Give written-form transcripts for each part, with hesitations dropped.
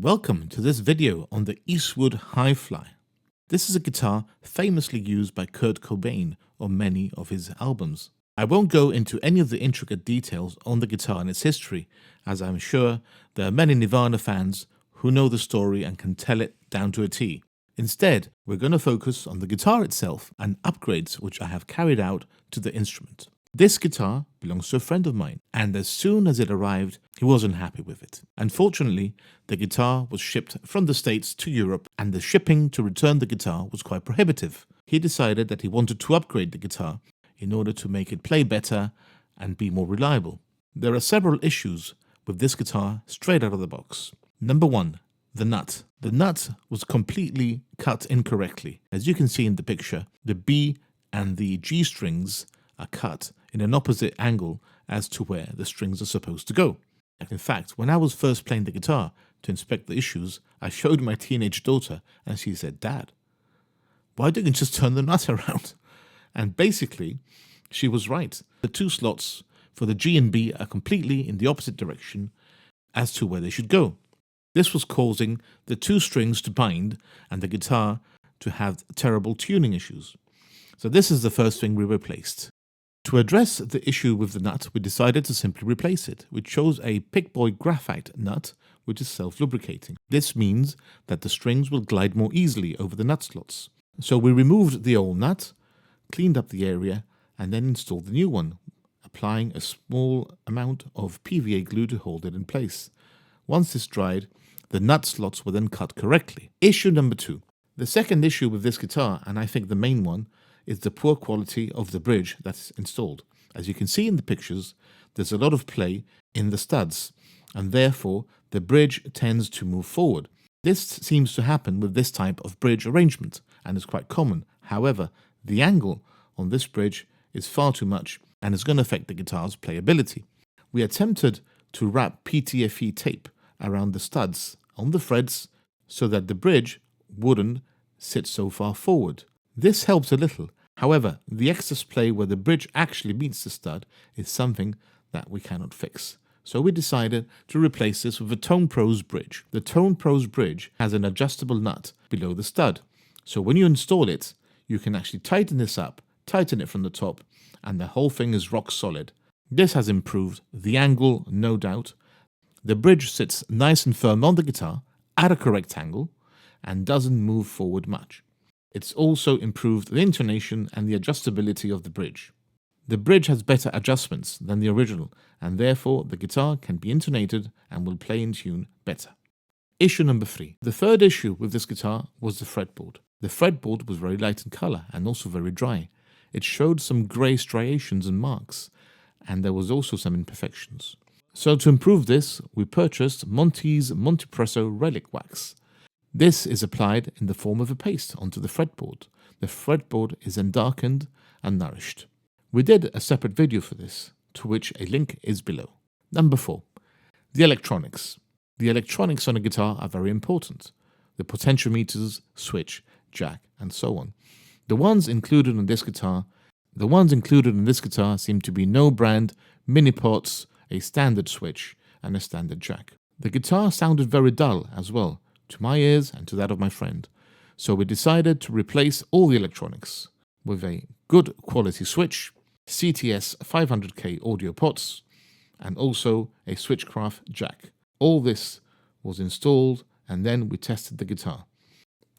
Welcome to this video on the Eastwood Hi-Flier. This is a guitar famously used by Kurt Cobain on many of his albums. I won't go into any of the intricate details on the guitar and its history, as I'm sure there are many Nirvana fans who know the story and can tell it down to a T. Instead, we're going to focus on the guitar itself and upgrades which I have carried out to the instrument. This guitar belongs to a friend of mine, and as soon as it arrived, he wasn't happy with it. Unfortunately, the guitar was shipped from the States to Europe, and the shipping to return the guitar was quite prohibitive. He decided that he wanted to upgrade the guitar in order to make it play better and be more reliable. There are several issues with this guitar straight out of the box. Number one, the nut. The nut was completely cut incorrectly. As you can see in the picture, the B and the G strings are cut in an opposite angle as to where the strings are supposed to go. In fact, when I was first playing the guitar to inspect the issues, I showed my teenage daughter and she said, "Dad, why don't you just turn the nut around?" And basically, she was right. The two slots for the G and B are completely in the opposite direction as to where they should go. This was causing the two strings to bind and the guitar to have terrible tuning issues. So this is the first thing we replaced. To address the issue with the nut, we decided to simply replace it. We chose a Pickboy graphite nut, which is self-lubricating. This means that the strings will glide more easily over the nut slots. So we removed the old nut, cleaned up the area, and then installed the new one, applying a small amount of PVA glue to hold it in place. Once this dried, the nut slots were then cut correctly. Issue number two. The second issue with this guitar, and I think the main one, is the poor quality of the bridge that's installed. As you can see in the pictures, there's a lot of play in the studs, and therefore the bridge tends to move forward. This seems to happen with this type of bridge arrangement, and is quite common. However, the angle on this bridge is far too much, and is going to affect the guitar's playability. We attempted to wrap PTFE tape around the studs on the frets so that the bridge wouldn't sit so far forward. This helps a little. However, the excess play where the bridge actually meets the stud is something that we cannot fix. So we decided to replace this with a Tone Pros bridge. The Tone Pros bridge has an adjustable nut below the stud. So when you install it, you can actually tighten this up, tighten it from the top, and the whole thing is rock solid. This has improved the angle, no doubt. The bridge sits nice and firm on the guitar at a correct angle and doesn't move forward much. It's also improved the intonation and the adjustability of the bridge. The bridge has better adjustments than the original, and therefore the guitar can be intonated and will play in tune better. Issue number three. The third issue with this guitar was the fretboard. The fretboard was very light in color and also very dry. It showed some grey striations and marks, and there was also some imperfections. So to improve this, we purchased Monty's Montypresso Relic Wax. This is applied in the form of a paste onto the fretboard. The fretboard is then darkened and nourished. We did a separate video for this, to which a link is below. Number 4. The electronics. The electronics on a guitar are very important. The potentiometers, switch, jack, and so on. The ones included in this guitar seem to be no brand, mini pots, a standard switch, and a standard jack. The guitar sounded very dull as well, to my ears and to that of my friend. So we decided to replace all the electronics with a good quality switch, CTS 500K audio pots, and also a Switchcraft jack. All this was installed, and then we tested the guitar.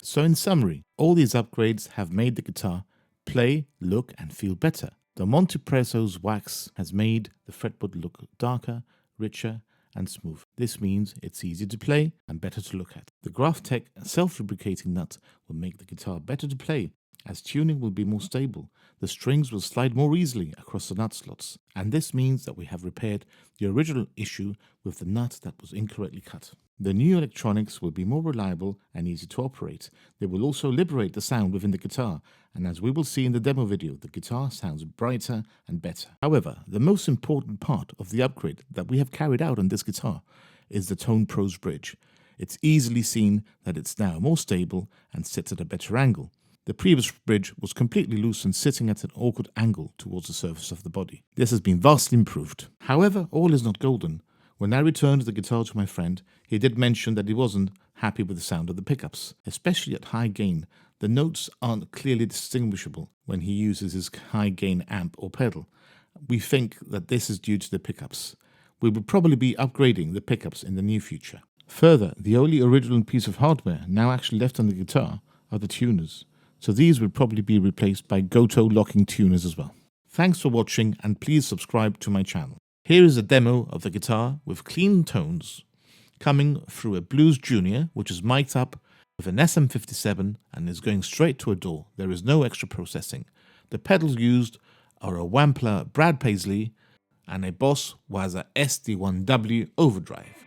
So in summary, all these upgrades have made the guitar play, look, and feel better. The Montypresso's wax has made the fretboard look darker, richer, and smooth. This means it's easy to play and better to look at. The Graphtec self-lubricating nut will make the guitar better to play, as tuning will be more stable. The strings will slide more easily across the nut slots, and this means that we have repaired the original issue with the nut that was incorrectly cut. The new electronics will be more reliable and easy to operate. They will also liberate the sound within the guitar, and as we will see in the demo video, the guitar sounds brighter and better. However, the most important part of the upgrade that we have carried out on this guitar is the Tone Pros bridge. It's easily seen that it's now more stable and sits at a better angle. The previous bridge was completely loose and sitting at an awkward angle towards the surface of the body. This has been vastly improved. However, all is not golden. When I returned the guitar to my friend, he did mention that he wasn't happy with the sound of the pickups, especially at high gain. The notes aren't clearly distinguishable when he uses his high gain amp or pedal. We think that this is due to the pickups. We will probably be upgrading the pickups in the near future. Further, the only original piece of hardware now actually left on the guitar are the tuners, so these will probably be replaced by Goto locking tuners as well. Thanks for watching, and please subscribe to my channel. Here is a demo of the guitar with clean tones coming through a Blues Junior, which is mic'd up with an SM57 and is going straight to a DAW. There is no extra processing. The pedals used are a Wampler Brad Paisley and a Boss Waza SD1W overdrive.